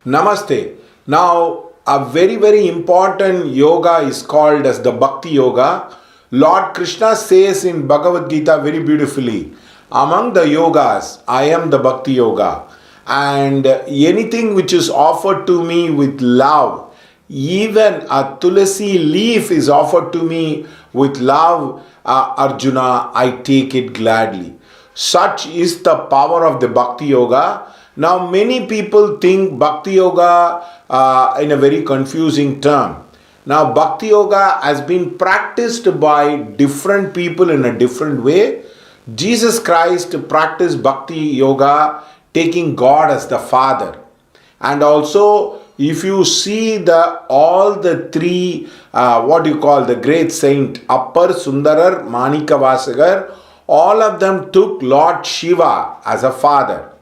Namaste. Now, a very, very important yoga is called as the Bhakti Yoga. Lord Krishna says in Bhagavad Gita very beautifully, among the yogas, I am the Bhakti Yoga. And anything which is offered to me with love, even a tulasi leaf is offered to me with love, Arjuna, I take it gladly. Such is the power of the Bhakti Yoga. Now, many people think Bhakti Yoga in a very confusing term. Now, Bhakti Yoga has been practiced by different people in a different way. Jesus Christ practiced Bhakti Yoga taking God as the Father. And also, if you see all the three, the great saint, Appar, Sundarar, Manikavasagar, all of them took Lord Shiva as a father.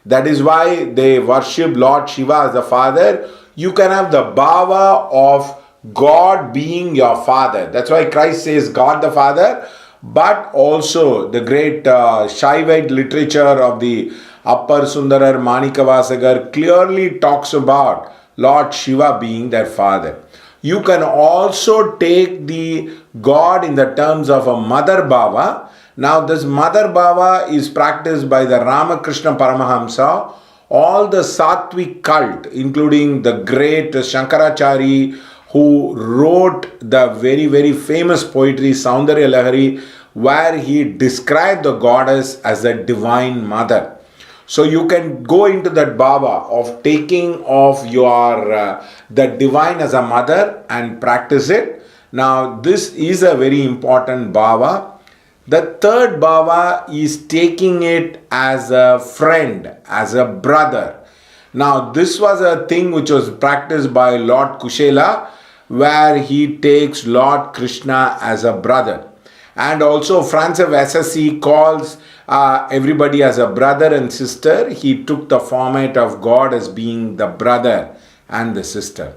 That is why they worship Lord Shiva as a father. You can have the bhava of God being your father. That's why Christ says God the Father. But also the great Shaivite literature of the Appar Sundarar Manikavasagar clearly talks about Lord Shiva being their father. You can also take the God in the terms of a mother bhava. Now this mother bhava is practiced by the Ramakrishna Paramahamsa. All the Sattvic cult, including the great Shankaracharya, who wrote the very, very famous poetry Saundarya Lahari, where he described the goddess as a divine mother. So you can go into that bhava of taking of your the divine as a mother and practice it. Now this is a very important bhava. The third bhava is taking it as a friend, as a brother. Now this was a thing which was practiced by Lord Kushela, where he takes Lord Krishna as a brother. And also Francis of Assisi calls everybody as a brother and sister. He took the format of God as being the brother and the sister.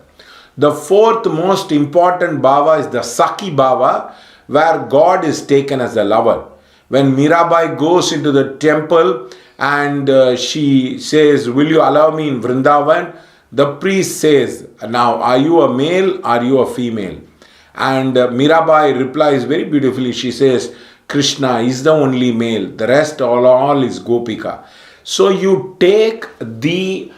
The fourth most important bhava is the Sakhi bhava, where God is taken as a lover. When Mirabai goes into the temple and she says, will you allow me in Vrindavan? The priest says, now are you a male, are you a female? And Mirabai replies very beautifully. She says, Krishna is the only male, the rest all is Gopika. So you take the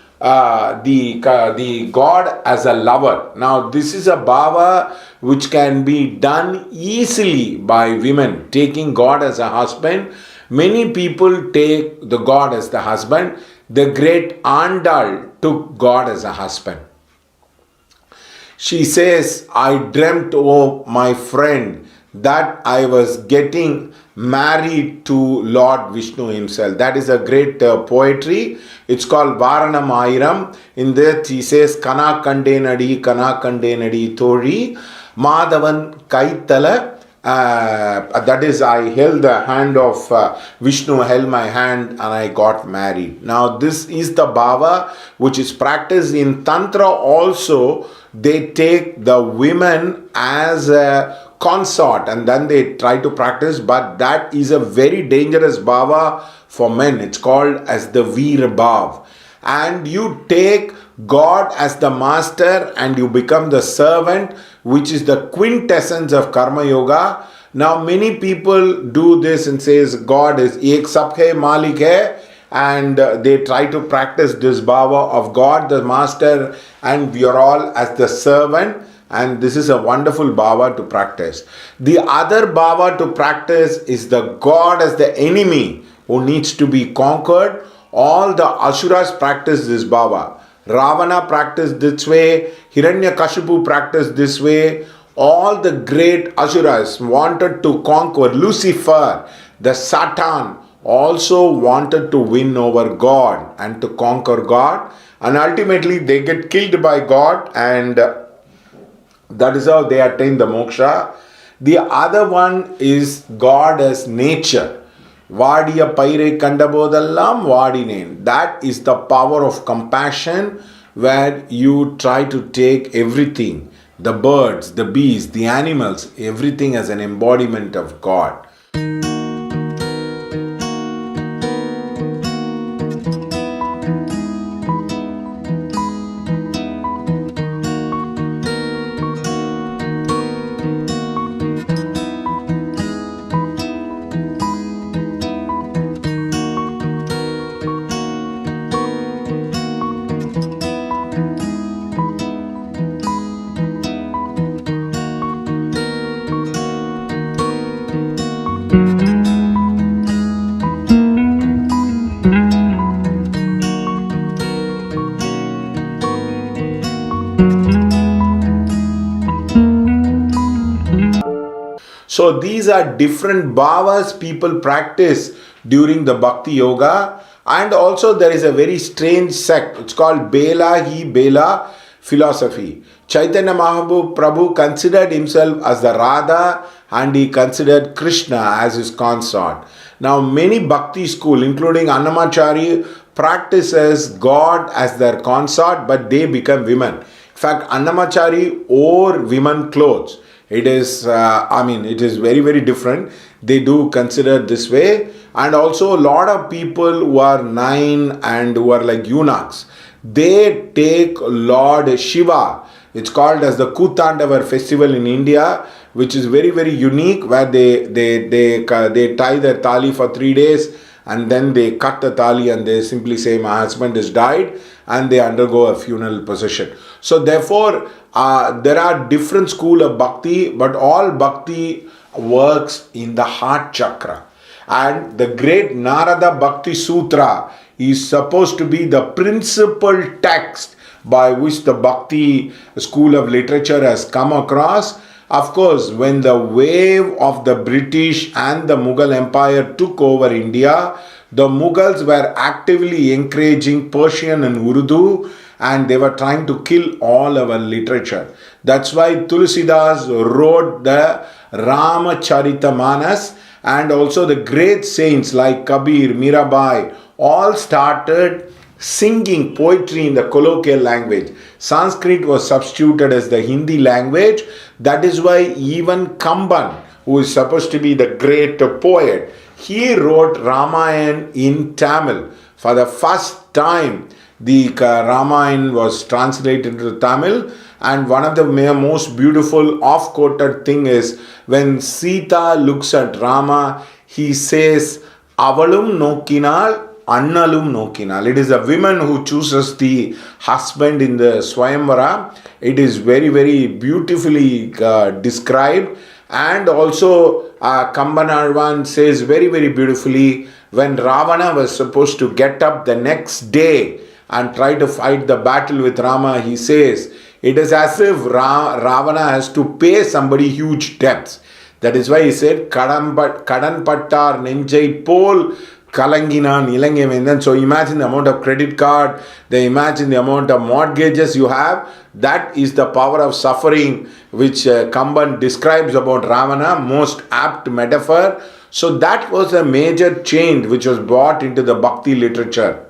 God as a lover. Now this is a bhava which can be done easily by women, taking God as a husband. Many people take the God as the husband. The great Andal took God as a husband. She says, I dreamt, oh my friend, that I was getting married to Lord Vishnu himself. That is a great poetry. It's called Varanam Ayiram. In that he says, Kana Kandenadi Thori, Madhavan Kaitala. That is, I held the hand of Vishnu, held my hand and I got married. Now this is the bhava which is practiced in Tantra also. They take the women as a consort and then they try to practice, but that is a very dangerous bhava for men. It's called as the Veer Bhav. And you take God as the master and you become the servant, which is the quintessence of Karma Yoga. Now many people do this and says God is Ek Sab Hai Malik Hai, and they try to practice this bhava of God the master and we are all as the servant, and this is a wonderful bhava to practice. The other bhava to practice is the God as the enemy who needs to be conquered. All the Asuras practice this bhava. Ravana practiced this way, Hiranyakashipu practiced this way. All the great Asuras wanted to conquer. Lucifer, the Satan, also wanted to win over God and to conquer God. And ultimately they get killed by God, and that is how they attain the moksha. The other one is God as nature. Vadiya paire kandabodallam vadinen. That is the power of compassion, where you try to take everything, the birds, the bees, the animals, everything as an embodiment of God. So these are different bhavas people practice during the Bhakti Yoga. And also there is a very strange sect. It's called Bela Hi Bela philosophy. Chaitanya Mahaprabhu considered himself as the Radha and he considered Krishna as his consort. Now many Bhakti school, including Annamachari, practices God as their consort, but they become women. In fact, Annamachari wore women clothes. It is, it is very, very different. They do consider this way. And also a lot of people who are nine and who are like eunuchs, they take Lord Shiva. It's called as the Kutandavar festival in India, which is very, very unique, where they tie their tali for 3 days and then they cut the tali and they simply say, my husband has died, and they undergo a funeral procession. So therefore, there are different school of Bhakti, but all Bhakti works in the heart chakra. And the great Narada Bhakti Sutra is supposed to be the principal text by which the Bhakti school of literature has come across. Of course, when the wave of the British and the Mughal Empire took over India, the Mughals were actively encouraging Persian and Urdu, and they were trying to kill all our literature. That's why Tulsidas wrote the Ramacharita and also the great saints like Kabir, Mirabai, all started singing poetry in the colloquial language. Sanskrit was substituted as the Hindi language. That is why even Kamban, who is supposed to be the great poet, he wrote Ramayana in Tamil. For the first time, the Ramayana was translated into Tamil, and one of the most beautiful off-quoted thing is when Sita looks at Rama, he says, Avalum nokkinal, Annalum nokkinal. It is a woman who chooses the husband in the Swayamvara. It is very, very beautifully described. And also Kambanarvan says very, very beautifully, when Ravana was supposed to get up the next day and try to fight the battle with Rama, he says, it is as if Ravana has to pay somebody huge debts. That is why he said, Kadan pattar nenjai pol kalanginan ilangevendan. So imagine the amount of credit card, imagine the amount of mortgages you have. That is the power of suffering which Kamban describes about Ravana, most apt metaphor. So that was a major change which was brought into the Bhakti literature.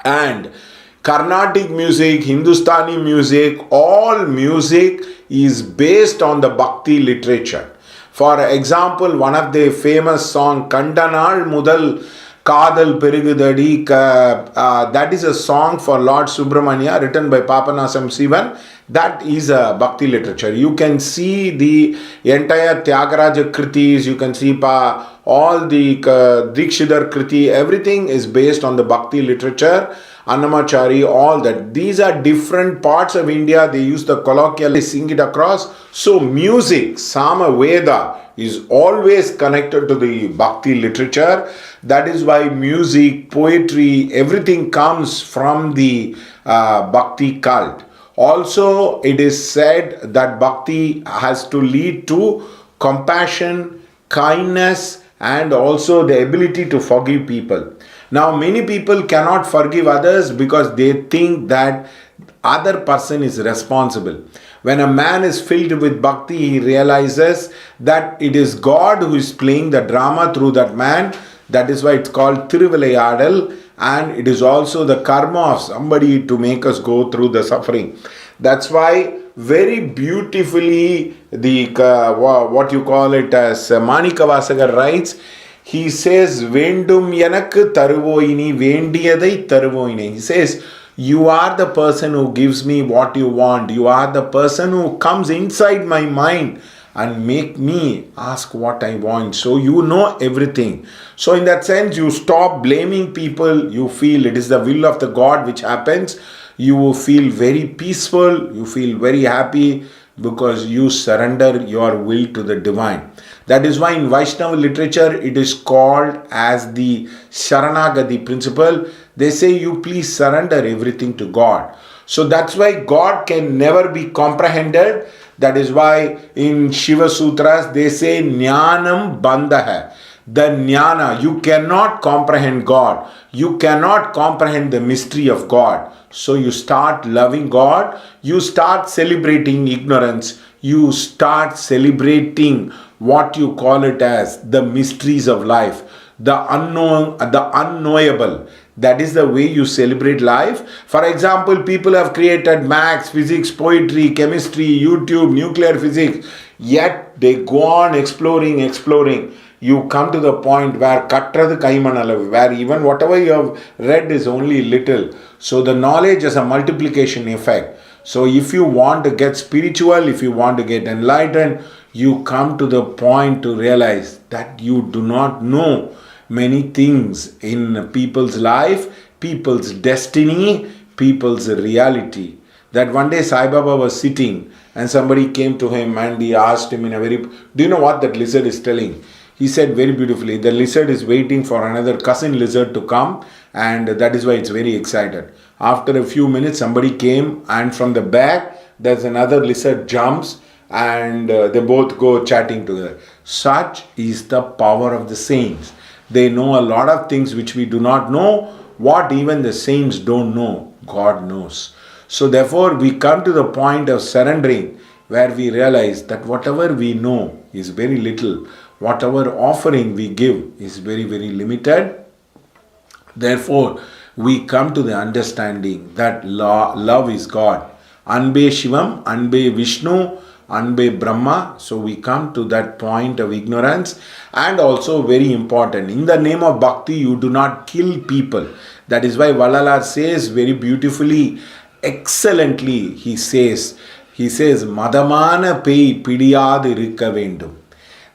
And Carnatic music, Hindustani music, all music is based on the Bhakti literature. For example, one of the famous song, Kandanal Mudal Kadal Perigudadi, that is a song for Lord Subramanya written by Papanasam Sivan. That is a Bhakti literature. You can see the entire Tyagaraja Kritis, you can see all the Dikshidhar Kriti, everything is based on the Bhakti literature. Annamachari, all that. These are different parts of India. They use the colloquial, they sing it across. So music, Sama Veda, is always connected to the Bhakti literature. That is why music, poetry, everything comes from the Bhakti cult. Also, it is said that Bhakti has to lead to compassion, kindness, and also the ability to forgive people. Now, many people cannot forgive others because they think that other person is responsible. When a man is filled with bhakti, he realizes that it is God who is playing the drama through that man. That is why it's called Thiruvilayadal, and it is also the karma of somebody to make us go through the suffering. That's why very beautifully the what you call it as Manikavasagar writes, he says, Vendum yanakku taruvoini, vendiyadai taruvoine. He says, You are the person who gives me what you want. You are the person who comes inside my mind and make me ask what I want. So you know everything. So in that sense, you stop blaming people. You feel it is the will of the God which happens. You feel very peaceful. You feel very happy because you surrender your will to the divine. That is why in Vaishnava literature it is called as the Sharanagati principle. They say you please surrender everything to God. So that's why God can never be comprehended. That is why in Shiva Sutras they say Jnanam Bandha hai. The Jnana, you cannot comprehend God. You cannot comprehend the mystery of God. So you start loving God. You start celebrating ignorance. You start celebrating what you call it as the mysteries of life. The unknown, the unknowable. That is the way you celebrate life. For example, people have created maths, physics, poetry, chemistry, YouTube, nuclear physics. Yet they go on exploring. You come to the point where kattrathu kaimanalavu, where even whatever you have read is only little. So the knowledge has a multiplication effect. So if you want to get spiritual, if you want to get enlightened, you come to the point to realize that you do not know many things in people's life, people's destiny, people's reality. That one day Sai Baba was sitting and somebody came to him and he asked him in a very... Do you know what that lizard is telling? He said very beautifully, the lizard is waiting for another cousin lizard to come, and that is why it's very excited. After a few minutes, somebody came and from the back, there's another lizard jumps and they both go chatting together. Such is the power of the saints. They know a lot of things which we do not know. What even the saints don't know, God knows. So therefore, we come to the point of surrendering where we realize that whatever we know is very little. Whatever offering we give is very, very limited. Therefore, we come to the understanding that love is God. Anbe Shivam, Anbe Vishnu, Anbe Brahma. So we come to that point of ignorance. And also very important, in the name of Bhakti, you do not kill people. That is why Vallalar says very beautifully, excellently, he says, Madamana pei pidiyadu irukka vendum.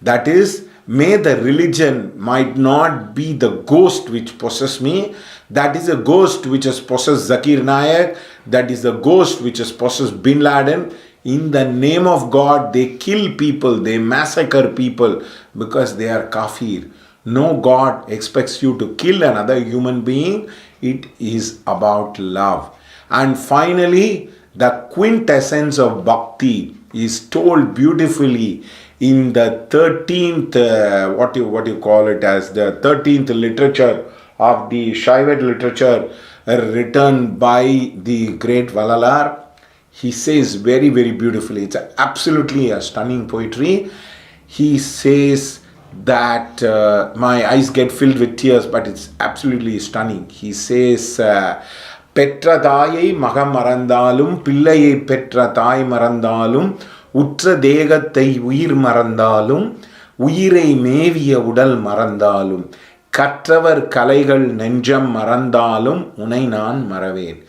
That is, may the religion might not be the ghost which possesses me. That is a ghost which has possessed Zakir Naik. That is the ghost which has possessed Bin Laden. In the name of God, they kill people, they massacre people because they are kafir. No God expects you to kill another human being. It is about love. And finally, the quintessence of Bhakti is told beautifully in the 13th, what you call it as the 13th literature of the Shaivat literature written by the great Vallalar. He says very, very beautifully, it's absolutely a stunning poetry. He says that my eyes get filled with tears, but it's absolutely stunning. He says, Petra thayai magam marandalum, pillayai petra thai marandalum, உற்ற தேகத்தை உயிர் மறந்தாலும் உயிரை மேவிய உடல் மறந்தாலும் கற்றவர் கலைகள் நெஞ்சம் மறந்தாலும் உனை நான் மறவேன்.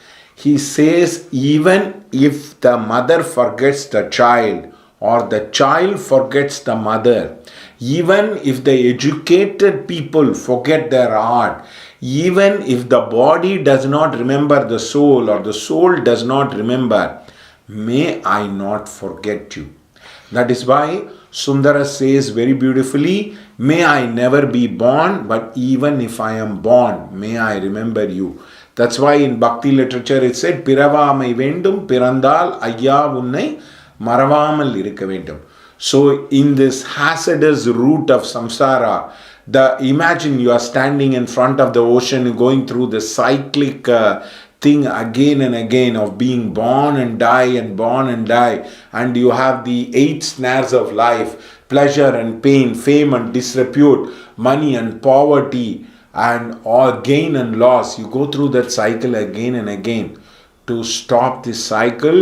He says even if the mother forgets the child or the child forgets the mother, even if the educated people forget their art, even if the body does not remember the soul or the soul does not remember, may I not forget you. That is why Sundara says very beautifully, may I never be born, but even if I am born, may I remember you. That's why in Bhakti literature it said, Piravamai vendum, pirandal ayya unnai maravamal irukka vendum. So in this hazardous route of samsara, imagine you are standing in front of the ocean going through the cyclic thing again and again of being born and die and born and die, and you have the 8 snares of life, pleasure and pain, fame and disrepute, money and poverty, and all gain and loss. You go through that cycle again and again. To stop this cycle,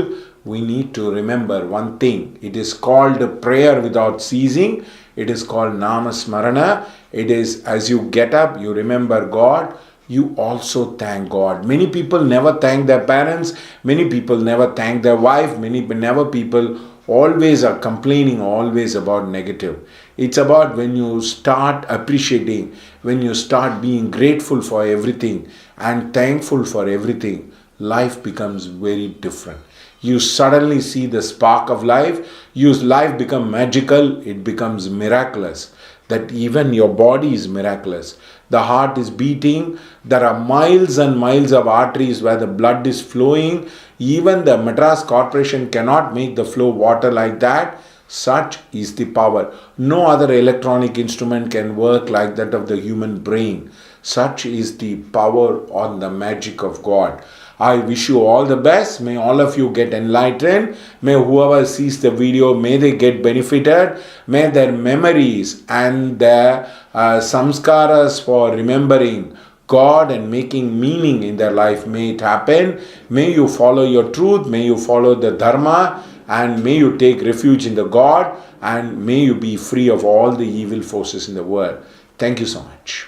we need to remember one thing. It is called prayer without ceasing. It is called Nama Smarana. It is as you get up, you remember God. you also thank God. Many people never thank their parents, many people never thank their wife, never people always are complaining always about negative. It's about when you start appreciating, when you start being grateful for everything and thankful for everything, life becomes very different. You suddenly see the spark of life. Life become magical, it becomes miraculous. That even your body is miraculous. The heart is beating. There are miles and miles of arteries where the blood is flowing. Even the Madras Corporation cannot make the flow water like that. Such is the power. No other electronic instrument can work like that of the human brain. Such is the power on the magic of God. I wish you all the best. May all of you get enlightened. May whoever sees the video, may they get benefited. May their memories and their samskaras for remembering God and making meaning in their life, may it happen. May you follow your truth. May you follow the dharma. And may you take refuge in the God. And may you be free of all the evil forces in the world. Thank you so much.